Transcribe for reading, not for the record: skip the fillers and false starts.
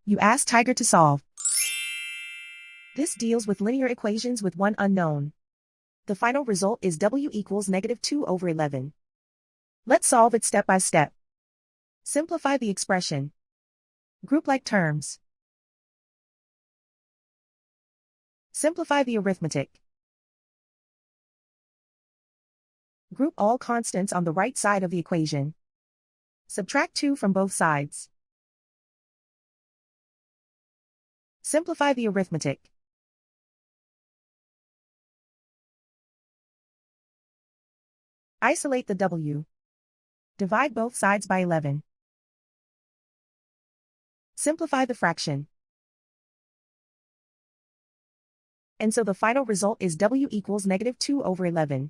You ask Tiger to solve. This deals with linear equations with one unknown. The final result is w equals -2/11. Let's solve it step by step. Simplify the expression. Group like terms. Simplify the arithmetic. Group all constants on the right side of the equation. Subtract 2 from both sides. Simplify the arithmetic. Isolate the w. Divide both sides by 11. Simplify the fraction. And so the final result is w equals -2/11.